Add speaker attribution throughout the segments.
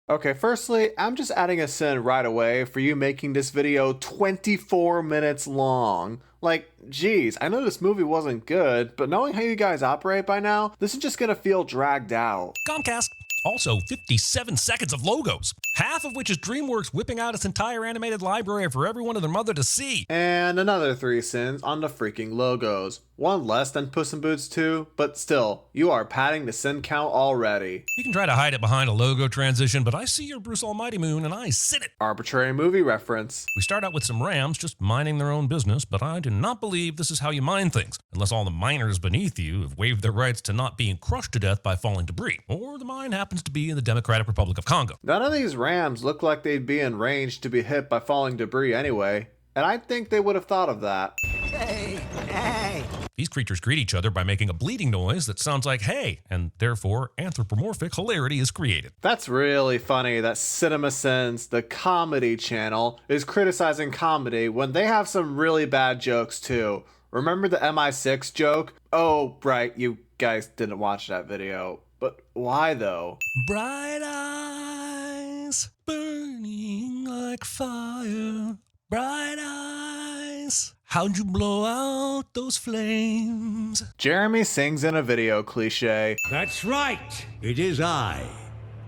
Speaker 1: Okay, firstly, I'm just adding a sin right away for you making this video 24 minutes long. Like, geez, I know this movie wasn't good, but knowing how you guys operate by now, this is just gonna feel dragged out.
Speaker 2: Comcast. Also, 57 seconds of logos, half of which is DreamWorks whipping out its entire animated library for everyone and their mother to see.
Speaker 1: And another 3 sins on the freaking logos. One less than Puss in Boots 2, but still, you are padding the sin count already.
Speaker 2: You can try to hide it behind a logo transition, but I see your Bruce Almighty Moon and I sin it.
Speaker 1: Arbitrary movie reference.
Speaker 2: We start out with some rams just minding their own business, but I do not believe this is how you mine things, unless all the miners beneath you have waived their rights to not being crushed to death by falling debris, or the mine happens to be in the Democratic Republic of Congo.
Speaker 1: None of these rams look like they'd be in range to be hit by falling debris anyway, and I think they would have thought of that.
Speaker 3: Hey, hey.
Speaker 2: These creatures greet each other by making a bleeding noise that sounds like hey, and therefore anthropomorphic hilarity is created.
Speaker 1: That's really funny that CinemaSins, the comedy channel, is criticizing comedy when they have some really bad jokes too. Remember the MI6 joke? Oh, right, you guys didn't watch that video. But why though?
Speaker 2: Bright eyes burning like fire. Bright eyes, how'd you blow out those flames?
Speaker 1: Jeremy sings in a video cliche.
Speaker 4: That's right. It is I,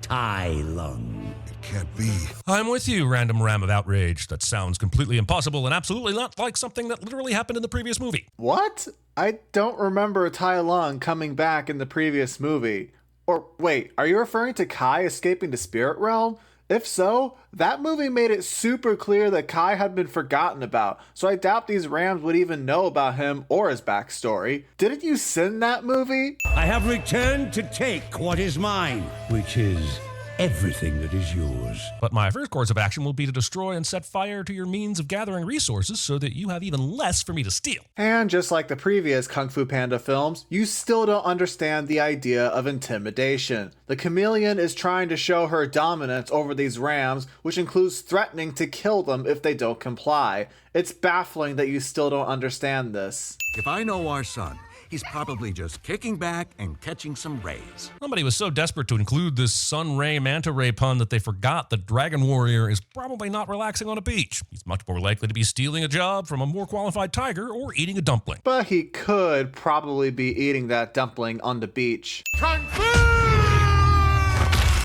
Speaker 4: Tai Lung.
Speaker 5: It can't be.
Speaker 2: I'm with you, random ram of outrage. That sounds completely impossible and absolutely not like something that literally happened in the previous movie.
Speaker 1: What? I don't remember Tai Lung coming back in the previous movie. Or wait, are you referring to Kai escaping the spirit realm? If so, that movie made it super clear that Kai had been forgotten about, so I doubt these rams would even know about him or his backstory. Didn't you sin that movie?
Speaker 4: I have returned to take what is mine, which is everything that is yours.
Speaker 2: But my first course of action will be to destroy and set fire to your means of gathering resources so that you have even less for me to steal.
Speaker 1: And just like the previous Kung Fu Panda films, you still don't understand the idea of intimidation. The chameleon is trying to show her dominance over these rams, which includes threatening to kill them if they don't comply. It's baffling that you still don't understand this.
Speaker 5: If I know our son, he's probably just kicking back and catching some rays.
Speaker 2: Somebody was so desperate to include this sun ray manta ray pun that they forgot the dragon warrior is probably not relaxing on a beach. He's much more likely to be stealing a job from a more qualified tiger or eating a dumpling.
Speaker 1: But he could probably be eating that dumpling on the beach.
Speaker 5: Kung Fu!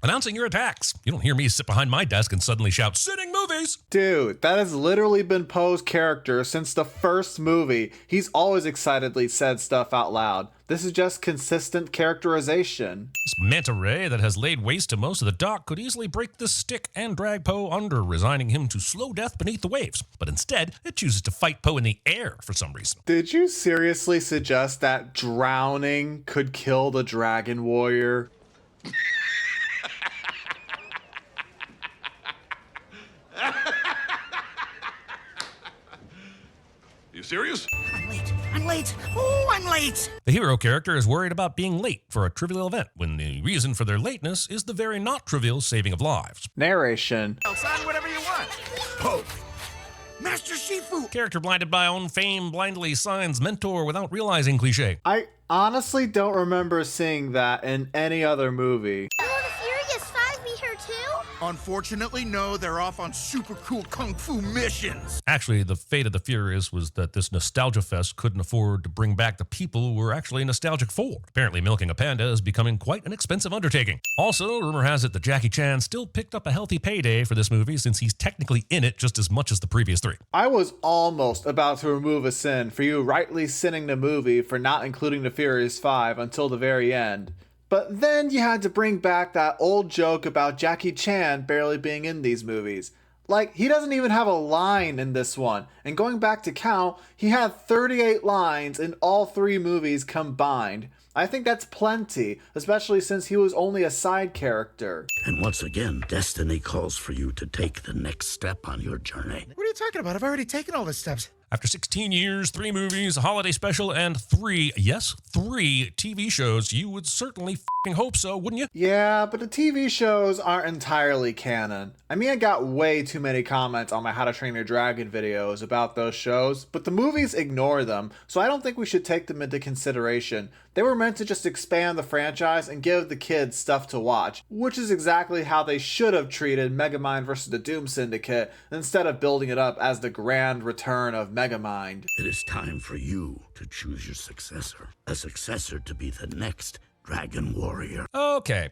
Speaker 2: Announcing your attacks. You don't hear me sit behind my desk and suddenly shout, "Sitting movies!"
Speaker 1: Dude, that has literally been Poe's character since the first movie. He's always excitedly said stuff out loud. This is just consistent characterization.
Speaker 2: This manta ray that has laid waste to most of the dock could easily break this stick and drag Poe under, resigning him to slow death beneath the waves. But instead, it chooses to fight Poe in the air for some reason.
Speaker 1: Did you seriously suggest that drowning could kill the dragon warrior?
Speaker 5: You serious?
Speaker 3: I'm late. I'm late. Oh, I'm late.
Speaker 2: The hero character is worried about being late for a trivial event, when the reason for their lateness is the very not trivial saving of lives.
Speaker 1: Narration.
Speaker 5: Sign whatever you want. Poke.
Speaker 3: Master Shifu.
Speaker 2: Character blinded by own fame blindly signs mentor without realizing cliche.
Speaker 1: I honestly don't remember seeing that in any other movie.
Speaker 6: Will the Furious Five be here too?
Speaker 7: Unfortunately, no, they're off on super cool kung fu missions.
Speaker 2: Actually, the fate of the Furious was that this nostalgia fest couldn't afford to bring back the people we're actually nostalgic for. Apparently, milking a panda is becoming quite an expensive undertaking. Also, rumor has it that Jackie Chan still picked up a healthy payday for this movie since he's technically in it just as much as the previous three.
Speaker 1: I was almost about to remove a sin for you rightly sinning the movie for not including the Furious Five until the very end. But then you had to bring back that old joke about Jackie Chan barely being in these movies. Like, he doesn't even have a line in this one. And going back to count, he had 38 lines in all 3 movies combined. I think that's plenty, especially since he was only a side character.
Speaker 8: And once again, destiny calls for you to take the next step on your journey.
Speaker 7: What are you talking about? I've already taken all the steps.
Speaker 2: After 16 years, 3 movies, a holiday special, and 3 TV shows, you would certainly hope so, wouldn't you?
Speaker 1: Yeah, but the TV shows aren't entirely canon. I mean, I got way too many comments on my How to Train Your Dragon videos about those shows, but the movies ignore them, so I don't think we should take them into consideration. They were meant to just expand the franchise and give the kids stuff to watch, which is exactly how they should have treated Megamind vs. the Doom Syndicate, instead of building it up as the grand return of Megamind.
Speaker 8: It is time for you to choose your successor. A successor to be the next Dragon Warrior.
Speaker 2: Okay.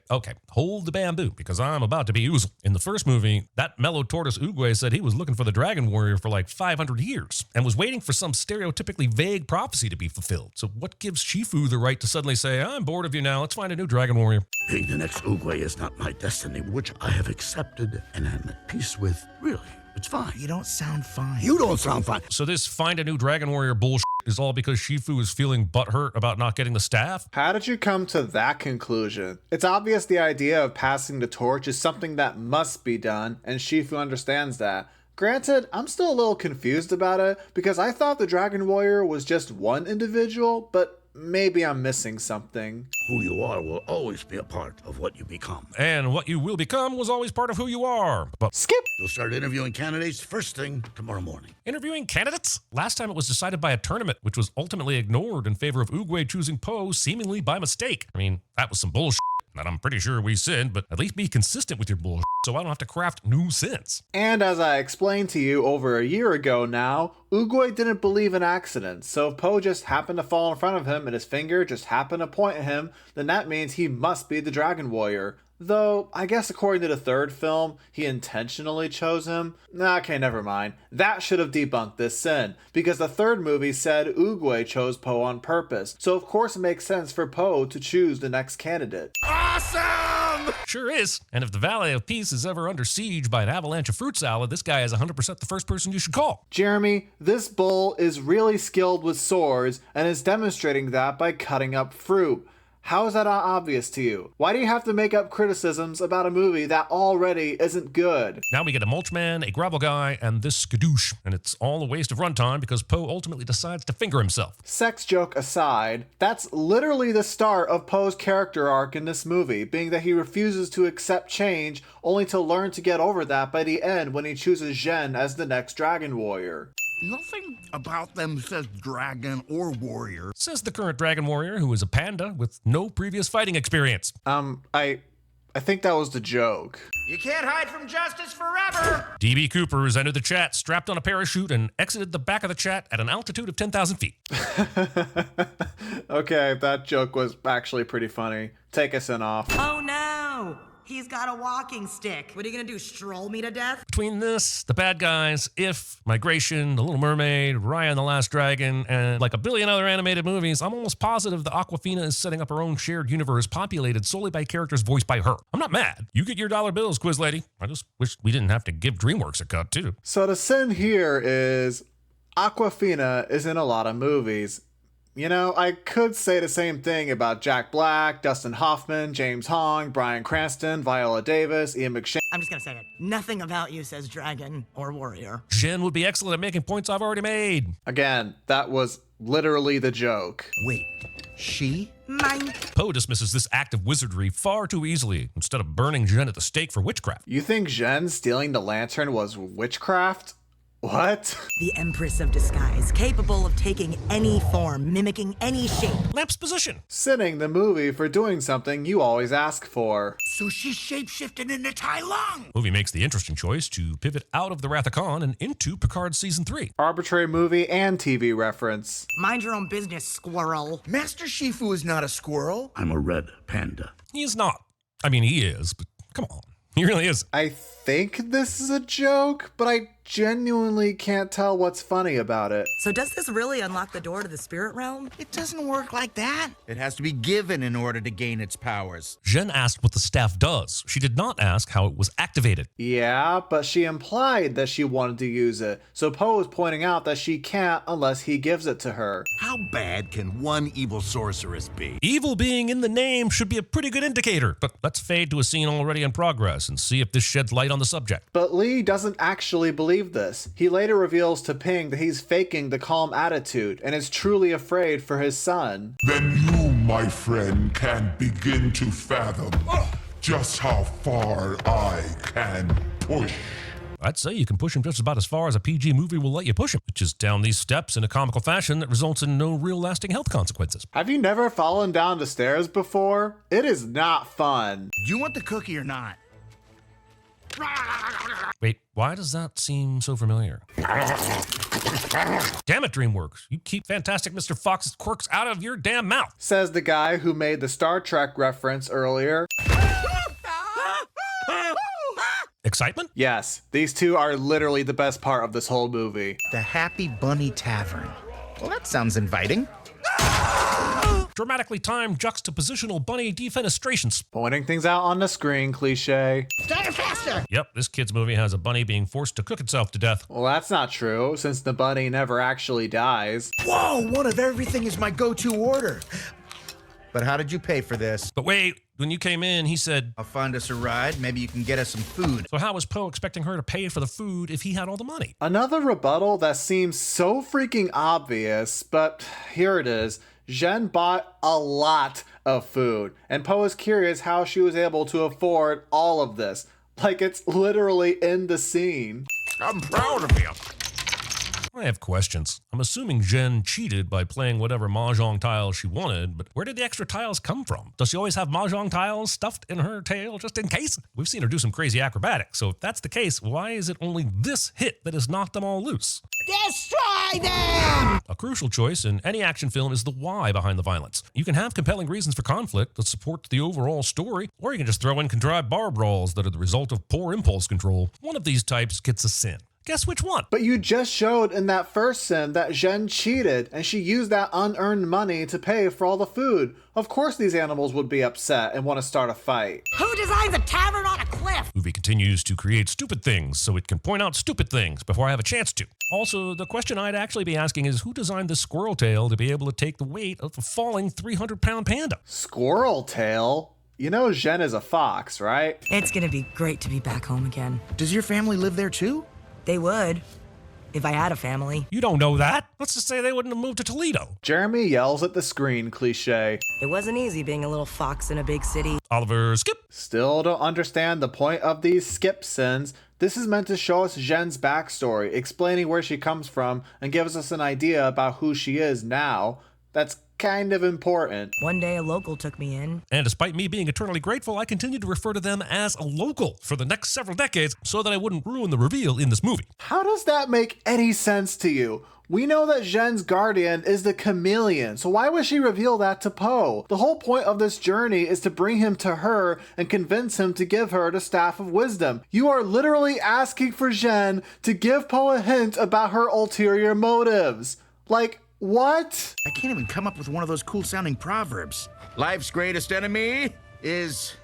Speaker 2: Hold the bamboo, because I'm about to be oozled. In the first movie, that mellow tortoise Oogway said he was looking for the Dragon Warrior for like 500 years, and was waiting for some stereotypically vague prophecy to be fulfilled. So what gives Shifu the right to suddenly say, I'm bored of you now, let's find a new Dragon Warrior?
Speaker 8: Being the next Oogway is not my destiny, which I have accepted and am at peace with. Really, it's fine.
Speaker 3: You don't sound fine.
Speaker 8: You don't sound fine.
Speaker 2: So this find a new Dragon Warrior bullshit is all because Shifu is feeling butthurt about not getting the staff?
Speaker 1: How did you come to that conclusion? It's obvious the idea of passing the torch is something that must be done, and Shifu understands that. Granted, I'm still a little confused about it, because I thought the Dragon Warrior was just one individual, but maybe I'm missing something.
Speaker 8: Who you are will always be a part of what you become.
Speaker 2: And what you will become was always part of who you are. But
Speaker 1: Skip!
Speaker 8: You'll start interviewing candidates first thing tomorrow morning.
Speaker 2: interviewing candidates? Last time it was decided by a tournament, which was ultimately ignored in favor of Oogway choosing Poe seemingly by mistake. I mean, that was some bullshit that I'm pretty sure we sinned, but at least be consistent with your bullshit so I don't have to craft new sins.
Speaker 1: And as I explained to you over a year ago now, Oogway didn't believe in accidents, so if Poe just happened to fall in front of him and his finger just happened to point at him, then that means he must be the Dragon Warrior. Though, I guess according to the third film, he intentionally chose him. Okay, never mind. That should have debunked this sin, because the third movie said Oogway chose Poe on purpose, so of course it makes sense for Poe to choose the next candidate.
Speaker 7: Awesome!
Speaker 2: Sure is. And if the Valley of Peace is ever under siege by an avalanche of fruit salad, this guy is 100% the first person you should call.
Speaker 1: Jeremy, this bull is really skilled with swords and is demonstrating that by cutting up fruit. How is that not obvious to you? Why do you have to make up criticisms about a movie that already isn't good?
Speaker 2: Now we get a mulch man, a gravel guy, and this skadoosh. And it's all a waste of runtime because Poe ultimately decides to finger himself.
Speaker 1: Sex joke aside, that's literally the start of Poe's character arc in this movie, being that he refuses to accept change, only to learn to get over that by the end when he chooses Zhen as the next Dragon Warrior.
Speaker 7: Nothing about them says dragon or warrior.
Speaker 2: Says the current Dragon Warrior, who is a panda with no previous fighting experience.
Speaker 1: I think that was the joke.
Speaker 3: You can't hide from justice forever!
Speaker 2: DB Cooper has entered the chat, strapped on a parachute, and exited the back of the chat at an altitude of 10,000 feet.
Speaker 1: Okay, that joke was actually pretty funny. Take us in off.
Speaker 9: Oh no! He's got a walking stick. What are you gonna do, stroll me to death?
Speaker 2: Between this, The Bad Guys, If, Migration, The Little Mermaid, Raya and the Last Dragon, and like a billion other animated movies, I'm almost positive the Aquafina is setting up her own shared universe populated solely by characters voiced by her. I'm not mad. You get your dollar bills, Quiz Lady. I just wish we didn't have to give DreamWorks a cut, too.
Speaker 1: So the sin here is Aquafina is in a lot of movies. You know, I could say the same thing about Jack Black, Dustin Hoffman, James Hong, Bryan Cranston, Viola Davis, Ian McShane.
Speaker 9: I'm just gonna say it. Nothing about you says dragon or warrior.
Speaker 2: Jen would be excellent at making points I've already made.
Speaker 1: Again, that was literally the joke.
Speaker 3: Wait, she?
Speaker 9: Mine.
Speaker 2: Poe dismisses this act of wizardry far too easily, instead of burning Jen at the stake for witchcraft.
Speaker 1: You think Zhen stealing the lantern was witchcraft? What?
Speaker 9: The Empress of Disguise, capable of taking any form, mimicking any shape.
Speaker 2: Lamp's position.
Speaker 1: Sinning the movie for doing something you always ask for.
Speaker 3: So she's shapeshifted into Tai Lung!
Speaker 2: Movie makes the interesting choice to pivot out of the Wrath of Khan and into Picard Season 3.
Speaker 1: Arbitrary movie and TV reference.
Speaker 9: Mind your own business, squirrel.
Speaker 7: Master Shifu is not a squirrel.
Speaker 8: I'm a red panda.
Speaker 2: He is not. I mean, he is, but come on. He really is.
Speaker 1: I think this is a joke, but I genuinely can't tell what's funny about it.
Speaker 9: So does this really unlock the door to the spirit realm?
Speaker 3: It doesn't work like that. It has to be given in order to gain its powers.
Speaker 2: Jen asked what the staff does. She did not ask how it was activated.
Speaker 1: Yeah, but she implied that she wanted to use it, so Poe is pointing out that she can't unless he gives it to her.
Speaker 5: How bad can one evil sorceress be?
Speaker 2: Evil being in the name should be a pretty good indicator, but let's fade to a scene already in progress and see if this sheds light on the subject.
Speaker 1: But Lee doesn't actually believe this. He later reveals to Ping that he's faking the calm attitude and is truly afraid for his son.
Speaker 10: Then you my friend can't begin to fathom just how far I can push.
Speaker 2: I'd say you can push him just about as far as a PG movie will let you push him, which is down these steps in a comical fashion that results in no real lasting health consequences.
Speaker 1: Have you never fallen down the stairs before? It is not fun.
Speaker 3: Do you want the cookie or not?
Speaker 2: Wait, why does that seem so familiar? Damn it, DreamWorks. You keep Fantastic Mr. Fox's quirks out of your damn mouth.
Speaker 1: Says the guy who made the Star Trek reference earlier.
Speaker 2: Excitement?
Speaker 1: Yes, these two are literally the best part of this whole movie.
Speaker 3: The Happy Bunny Tavern. Well, that sounds inviting.
Speaker 2: Dramatically timed juxtapositional bunny defenestrations.
Speaker 1: Pointing things out on the screen, cliche.
Speaker 9: Start faster!
Speaker 2: Yep, this kid's movie has a bunny being forced to cook itself to death.
Speaker 1: Well, that's not true, since the bunny never actually dies.
Speaker 3: Whoa, one of everything is my go-to order. But how did you pay for this?
Speaker 2: But wait, when you came in, he said,
Speaker 3: I'll find us a ride. Maybe you can get us some food.
Speaker 2: so how was Poe expecting her to pay for the food if he had all the money?
Speaker 1: Another rebuttal that seems so freaking obvious, but here it is. Jen bought a lot of food, and Poe is curious how she was able to afford all of this. Like it's literally in the scene.
Speaker 5: I'm proud of you.
Speaker 2: I have questions. I'm assuming Jen cheated by playing whatever mahjong tiles she wanted, but where did the extra tiles come from? Does she always have mahjong tiles stuffed in her tail just in case? We've seen her do some crazy acrobatics, so if that's the case, why is it only this hit that has knocked them all loose?
Speaker 9: Destroy them!
Speaker 2: A crucial choice in any action film is the why behind the violence. You can have compelling reasons for conflict that support the overall story, or you can just throw in contrived bar brawls that are the result of poor impulse control. One of these types gets a sin. Guess which one?
Speaker 1: But you just showed in that first sin that Jen cheated, and she used that unearned money to pay for all the food. Of course these animals would be upset and want to start a fight.
Speaker 9: Who designs a tavern on a cliff?
Speaker 2: Movie continues to create stupid things so it can point out stupid things before I have a chance to. Also, the question I'd actually be asking is who designed this squirrel tail to be able to take the weight of a falling 300-pound panda?
Speaker 1: Squirrel tail? You know Jen is a fox, right?
Speaker 9: It's gonna be great to be back home again.
Speaker 3: Does your family live there too?
Speaker 9: They would, if I had a family.
Speaker 2: You don't know that. Let's just say they wouldn't have moved to Toledo.
Speaker 1: Jeremy yells at the screen, cliche.
Speaker 9: It wasn't easy being a little fox in a big city.
Speaker 2: Oliver, skip.
Speaker 1: Still don't understand the point of these skip sins. This is meant to show us Jen's backstory, explaining where she comes from, and gives us an idea about who she is now. That's kind of important.
Speaker 9: One day a local took me in.
Speaker 2: And despite me being eternally grateful, I continued to refer to them as a local for the next several decades so that I wouldn't ruin the reveal in this movie.
Speaker 1: How does that make any sense to you? We know that Jen's guardian is the chameleon, so why would she reveal that to Poe? The whole point of this journey is to bring him to her and convince him to give her the Staff of Wisdom. You are literally asking for Jen to give Poe a hint about her ulterior motives. Like, what?
Speaker 3: I can't even come up with one of those cool-sounding proverbs. Life's greatest enemy is,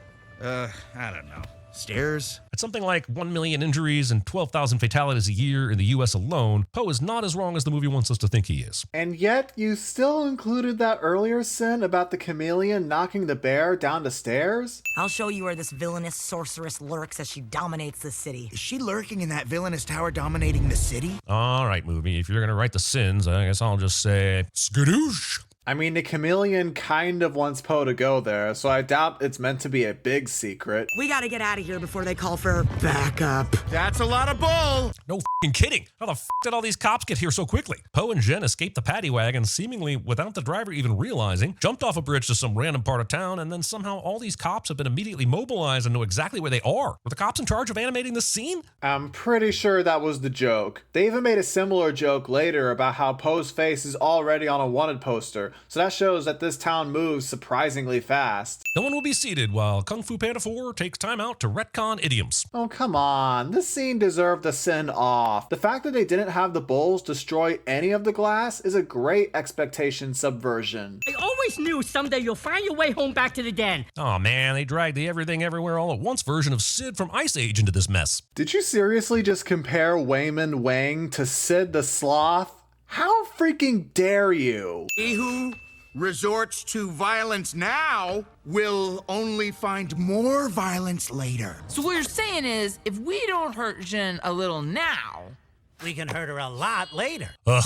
Speaker 3: I don't know, stairs?
Speaker 2: At something like 1 million injuries and 12,000 fatalities a year in the US alone, Poe is not as wrong as the movie wants us to think he is.
Speaker 1: And yet, you still included that earlier sin about the chameleon knocking the bear down the stairs?
Speaker 9: I'll show you where this villainous sorceress lurks as she dominates the city.
Speaker 3: Is she lurking in that villainous tower dominating the city?
Speaker 2: All right, movie, if you're going to write the sins, I guess I'll just say, skadoosh.
Speaker 1: I mean, the chameleon kind of wants Poe to go there, so I doubt it's meant to be a big secret.
Speaker 9: We gotta get out of here before they call for backup.
Speaker 3: That's a lot of bull!
Speaker 2: No f***ing kidding. How the f*** did all these cops get here so quickly? Poe and Jen escaped the paddy wagon seemingly without the driver even realizing, jumped off a bridge to some random part of town, and then somehow all these cops have been immediately mobilized and know exactly where they are. Were the cops in charge of animating this scene?
Speaker 1: I'm pretty sure that was the joke. They even made a similar joke later about how Poe's face is already on a wanted poster, so that shows that this town moves surprisingly fast.
Speaker 2: No one will be seated while Kung Fu Panda 4 takes time out to retcon idioms.
Speaker 1: Oh, come on. This scene deserved a send off. The fact that they didn't have the bulls destroy any of the glass is a great expectation subversion.
Speaker 11: I always knew someday you'll find your way home back to the den.
Speaker 2: Oh man, they dragged the everything everywhere all at once version of Sid from Ice Age into this mess.
Speaker 1: Did you seriously just compare Wayman Wang to Sid the Sloth? How freaking dare you?
Speaker 3: He who resorts to violence now will only find more violence later.
Speaker 12: So what you're saying is, if we don't hurt Jen a little now,
Speaker 13: we can hurt her a lot later.
Speaker 2: Ugh.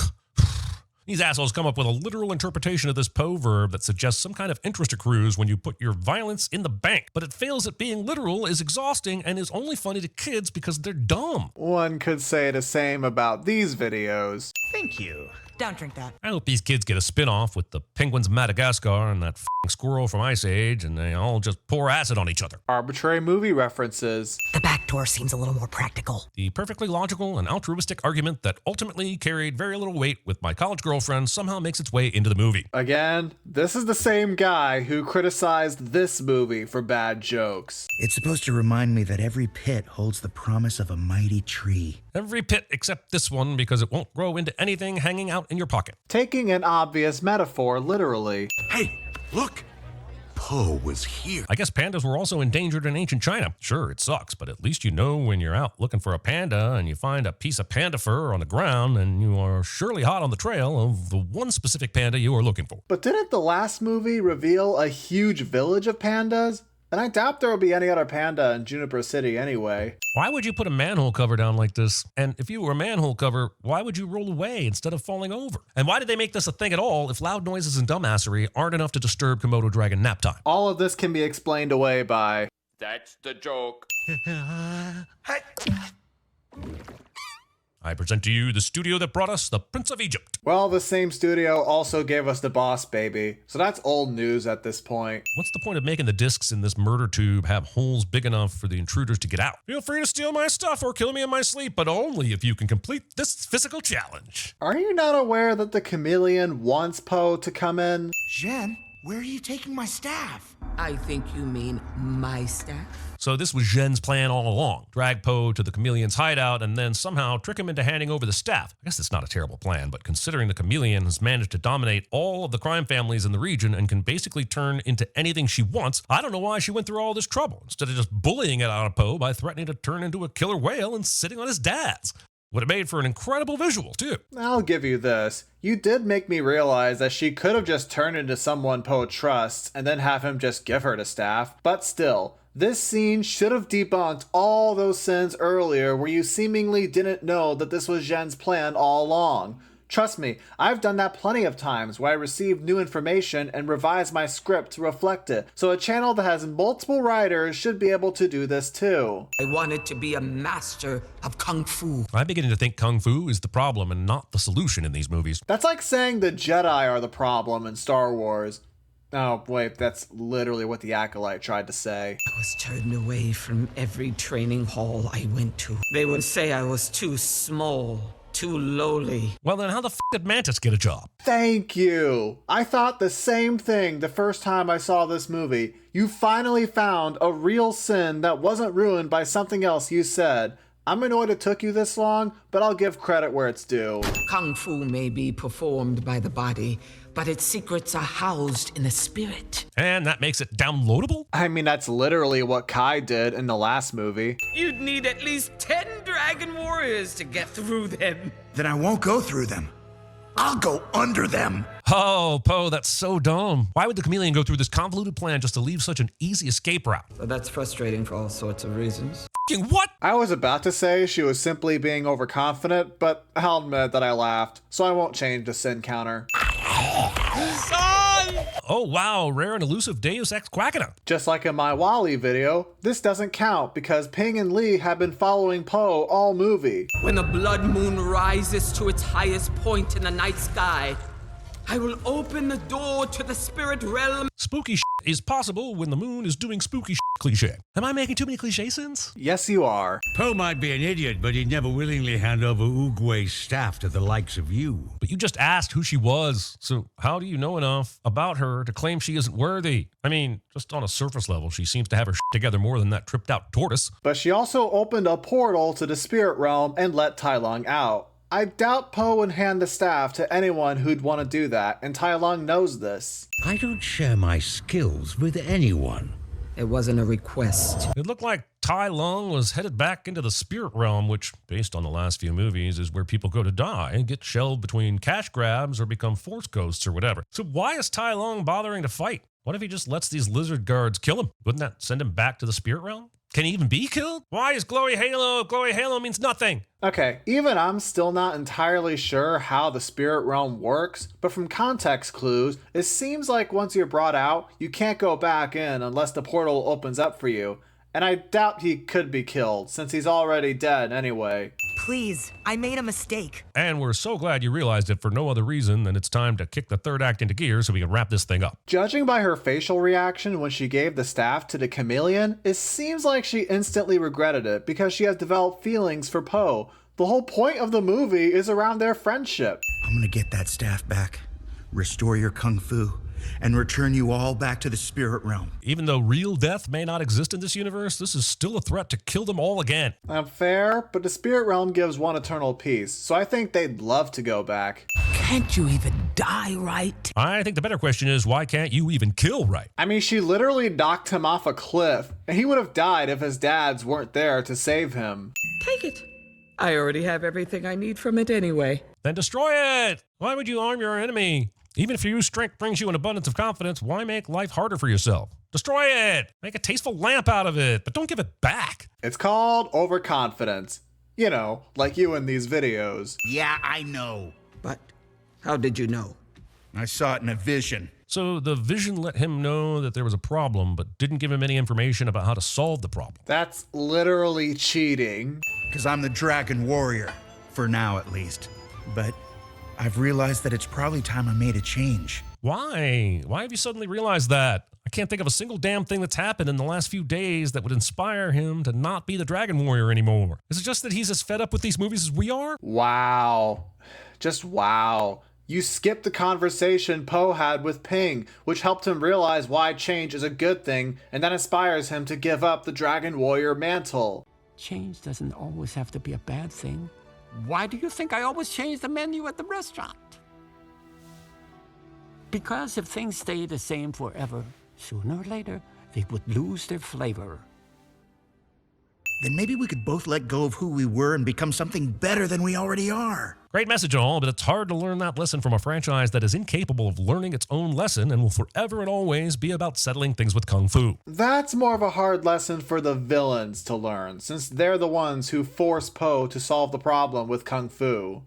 Speaker 2: These assholes come up with a literal interpretation of this Po verb that suggests some kind of interest accrues when you put your violence in the bank, but it fails at being literal, is exhausting, and is only funny to kids because they're dumb.
Speaker 1: One could say the same about these videos.
Speaker 3: Thank you.
Speaker 9: Don't drink that.
Speaker 2: I hope these kids get a spin-off with the penguins of Madagascar and that f***ing squirrel from Ice Age, and they all just pour acid on each other.
Speaker 1: Arbitrary movie references.
Speaker 9: The back door seems a little more practical.
Speaker 2: The perfectly logical and altruistic argument that ultimately carried very little weight with my college girlfriend somehow makes its way into the movie.
Speaker 1: Again, this is the same guy who criticized this movie for bad jokes.
Speaker 3: It's supposed to remind me that every pit holds the promise of a mighty tree.
Speaker 2: Every pit except this one because it won't grow into anything hanging out in your pocket.
Speaker 1: Taking an obvious metaphor literally.
Speaker 5: Hey, look! Po was here.
Speaker 2: I guess pandas were also endangered in ancient China. Sure, it sucks, but at least you know when you're out looking for a panda and you find a piece of panda fur on the ground, and you are surely hot on the trail of the one specific panda you are looking for.
Speaker 1: But didn't the last movie reveal a huge village of pandas? And I doubt there will be any other panda in Juniper City anyway.
Speaker 2: Why would you put a manhole cover down like this? And if you were a manhole cover, why would you roll away instead of falling over? And why did they make this a thing at all if loud noises and dumbassery aren't enough to disturb Komodo dragon nap time?
Speaker 1: All of this can be explained away by...
Speaker 13: That's the joke.
Speaker 2: I present to you the studio that brought us the Prince of Egypt.
Speaker 1: Well, the same studio also gave us The Boss Baby, so that's old news at this point.
Speaker 2: What's the point of making the discs in this murder tube have holes big enough for the intruders to get out? Feel free to steal my stuff or kill me in my sleep, but only if you can complete this physical challenge.
Speaker 1: Are you not aware that the chameleon wants Po to come in?
Speaker 3: Jen, where are you taking my staff?
Speaker 12: I think you mean my staff.
Speaker 2: So this was Zhen's plan all along. Drag Po to the chameleon's hideout and then somehow trick him into handing over the staff. I guess it's not a terrible plan, but considering the chameleon has managed to dominate all of the crime families in the region and can basically turn into anything she wants, I don't know why she went through all this trouble instead of just bullying it out of Po by threatening to turn into a killer whale and sitting on his dad's. Would have made for an incredible visual, too.
Speaker 1: I'll give you this. You did make me realize that she could have just turned into someone Po trusts and then have him just give her the staff. But still, this scene should have debunked all those sins earlier where you seemingly didn't know that this was Zhen's plan all along. Trust me, I've done that plenty of times where I receive new information and revise my script to reflect it. So a channel that has multiple writers should be able to do this too.
Speaker 12: I wanted to be a master of Kung Fu.
Speaker 2: I'm beginning to think Kung Fu is the problem and not the solution in these movies.
Speaker 1: That's like saying the Jedi are the problem in Star Wars. Oh, wait, that's literally what the Acolyte tried to say.
Speaker 12: I was turned away from every training hall I went to. They would say I was too small, too lowly.
Speaker 2: Well, then how the f*** did Mantis get a job?
Speaker 1: Thank you. I thought the same thing the first time I saw this movie. You finally found a real sin that wasn't ruined by something else you said. I'm annoyed it took you this long, but I'll give credit where it's due.
Speaker 12: Kung Fu may be performed by the body, but its secrets are housed in the spirit.
Speaker 2: And that makes it downloadable?
Speaker 1: I mean, that's literally what Kai did in the last movie.
Speaker 12: You'd need at least 10 dragon warriors to get through them.
Speaker 3: Then I won't go through them. I'll go under them.
Speaker 2: Oh, Po, that's so dumb. Why would the chameleon go through this convoluted plan just to leave such an easy escape route?
Speaker 12: Well, that's frustrating for all sorts of reasons.
Speaker 2: F***ing what?
Speaker 1: I was about to say she was simply being overconfident, but I'll admit that I laughed, so I won't change the sin counter.
Speaker 2: Oh wow, rare and elusive Deus Ex Quackina.
Speaker 1: Just like in my Wally video, this doesn't count because Ping and Lee have been following Po all movie.
Speaker 12: When the blood moon rises to its highest point in the night sky, I will open the door to the spirit realm.
Speaker 2: Spooky shit is possible when the moon is doing spooky shit, cliche. Am I making too many CinemaSins?
Speaker 1: Yes, you are.
Speaker 4: Po might be an idiot, but he'd never willingly hand over Oogway's staff to the likes of you.
Speaker 2: But you just asked who she was, so how do you know enough about her to claim she isn't worthy? I mean, just on a surface level, she seems to have her shit together more than that tripped out tortoise.
Speaker 1: But she also opened a portal to the spirit realm and let Tai Lung out. I doubt Po would hand the staff to anyone who'd want to do that, and Tai Lung knows this.
Speaker 4: I don't share my skills with anyone.
Speaker 12: It wasn't a request.
Speaker 2: It looked like Tai Lung was headed back into the spirit realm, which, based on the last few movies, is where people go to die and get shelved between cash grabs or become force ghosts or whatever. So why is Tai Lung bothering to fight? What if he just lets these lizard guards kill him? Wouldn't that send him back to the spirit realm? Can he even be killed? Why is Glory Halo? Glory Halo means nothing.
Speaker 1: Okay, even I'm still not entirely sure how the spirit realm works, but from context clues, it seems like once you're brought out, you can't go back in unless the portal opens up for you. And I doubt he could be killed, since he's already dead anyway.
Speaker 9: Please, I made a mistake.
Speaker 2: And we're so glad you realized it for no other reason than it's time to kick the third act into gear so we can wrap this thing up.
Speaker 1: Judging by her facial reaction when she gave the staff to the chameleon, it seems like she instantly regretted it because she has developed feelings for Poe. The whole point of the movie is around their friendship.
Speaker 3: I'm gonna get that staff back, restore your kung fu, and return you all back to the spirit realm.
Speaker 2: Even though real death may not exist in this universe, this is still a threat to kill them all again.
Speaker 1: Fair, but the spirit realm gives one eternal peace, so I think they'd love to go back.
Speaker 11: Can't you even die right?
Speaker 2: I think the better question is, why can't you even kill right?
Speaker 1: I mean, she literally knocked him off a cliff, and he would have died if his dads weren't there to save him.
Speaker 12: Take it. I already have everything I need from it anyway.
Speaker 2: Then destroy it! Why would you arm your enemy? Even if your strength brings you an abundance of confidence, why make life harder for yourself? Destroy it! Make a tasteful lamp out of it, but don't give it back.
Speaker 1: It's called overconfidence. You know, like you in these videos.
Speaker 3: Yeah, I know.
Speaker 11: But how did you know?
Speaker 3: I saw it in a vision.
Speaker 2: So the vision let him know that there was a problem, but didn't give him any information about how to solve the problem.
Speaker 1: That's literally cheating.
Speaker 3: Because I'm the Dragon Warrior. For now, at least. But I've realized that it's probably time I made a change.
Speaker 2: Why? Why have you suddenly realized that? I can't think of a single damn thing that's happened in the last few days that would inspire him to not be the Dragon Warrior anymore. Is it just that he's as fed up with these movies as we are?
Speaker 1: Wow. Just wow. You skipped the conversation Poe had with Ping, which helped him realize why change is a good thing, and that inspires him to give up the Dragon Warrior mantle.
Speaker 11: Change doesn't always have to be a bad thing. Why do you think I always change the menu at the restaurant? Because if things stay the same forever, sooner or later, they would lose their flavor.
Speaker 3: Then maybe we could both let go of who we were and become something better than we already are.
Speaker 2: Great message all, but it's hard to learn that lesson from a franchise that is incapable of learning its own lesson and will forever and always be about settling things with Kung Fu.
Speaker 1: That's more of a hard lesson for the villains to learn, since they're the ones who force Poe to solve the problem with Kung Fu.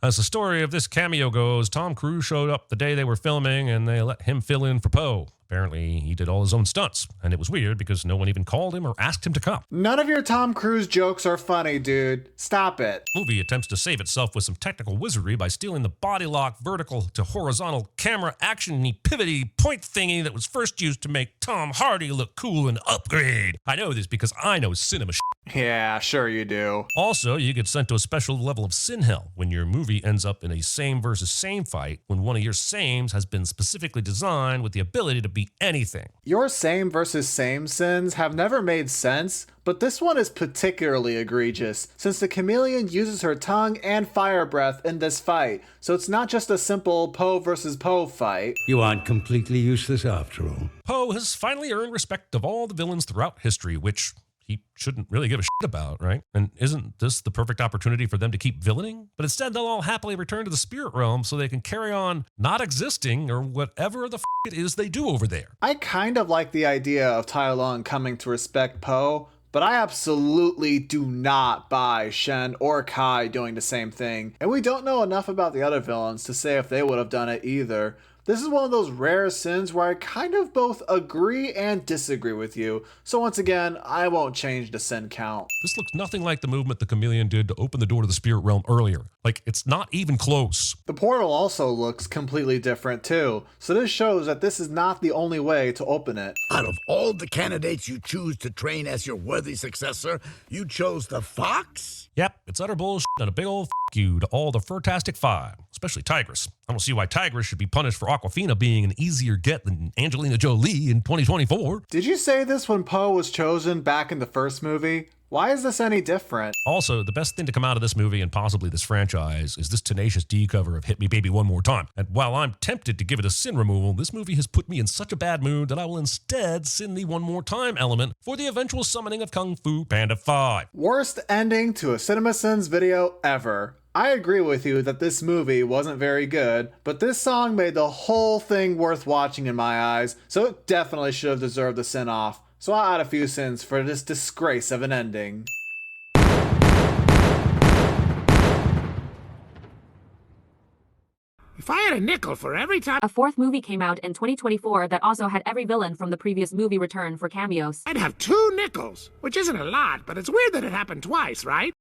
Speaker 2: As the story of this cameo goes, Tom Cruise showed up the day they were filming and they let him fill in for Poe. Apparently, he did all his own stunts, and it was weird because no one even called him or asked him to come.
Speaker 1: None of your Tom Cruise jokes are funny, dude. Stop it.
Speaker 2: The movie attempts to save itself with some technical wizardry by stealing the body lock vertical to horizontal camera action-y pivoty point thingy that was first used to make Tom Hardy look cool in Upgrade. I know this because I know cinema shit.
Speaker 1: Yeah, sure you do.
Speaker 2: Also, you get sent to a special level of sin hell when your movie ends up in a same versus same fight when one of your sames has been specifically designed with the ability to beat anything.
Speaker 1: Your same versus same sins have never made sense, but this one is particularly egregious since the chameleon uses her tongue and fire breath in this fight, so it's not just a simple Poe versus Poe fight.
Speaker 4: You aren't completely useless after all.
Speaker 2: Poe has finally earned respect of all the villains throughout history, which he shouldn't really give a shit about, right? And isn't this the perfect opportunity for them to keep villaining? But instead, they'll all happily return to the spirit realm so they can carry on not existing or whatever the it is they do over there.
Speaker 1: I kind of like the idea of Tai Lung coming to respect Poe, but I absolutely do not buy Shen or Kai doing the same thing, and we don't know enough about the other villains to say if they would have done it either. This is one of those rare sins where I kind of both agree and disagree with you, so once again, I won't change the sin count.
Speaker 2: This looks nothing like the movement the chameleon did to open the door to the spirit realm earlier. Like, it's not even close.
Speaker 1: The portal also looks completely different too, so this shows that this is not the only way to open it.
Speaker 8: Out of all the candidates you choose to train as your worthy successor, you chose the fox?
Speaker 2: Yep, it's utter bullshit and a big old you to all the Fantastic Five, especially Tigress. I don't see why Tigress should be punished for Aquafina being an easier get than Angelina Jolie in 2024.
Speaker 1: Did you say this when Poe was chosen back in the first movie? Why is this any different?
Speaker 2: Also, the best thing to come out of this movie and possibly this franchise is this Tenacious D cover of Hit Me Baby One More Time. And while I'm tempted to give it a sin removal, this movie has put me in such a bad mood that I will instead sin the One More Time element for the eventual summoning of Kung Fu Panda 5.
Speaker 1: Worst ending to a CinemaSins video ever. I agree with you that this movie wasn't very good, but this song made the whole thing worth watching in my eyes, so it definitely should have deserved a sin-off. So I'll add a few sins for this disgrace of an ending.
Speaker 11: If I had a nickel for every time
Speaker 13: a fourth movie came out in 2024 that also had every villain from the previous movie return for cameos,
Speaker 11: I'd have 2 nickels, which isn't a lot, but it's weird that it happened twice, right?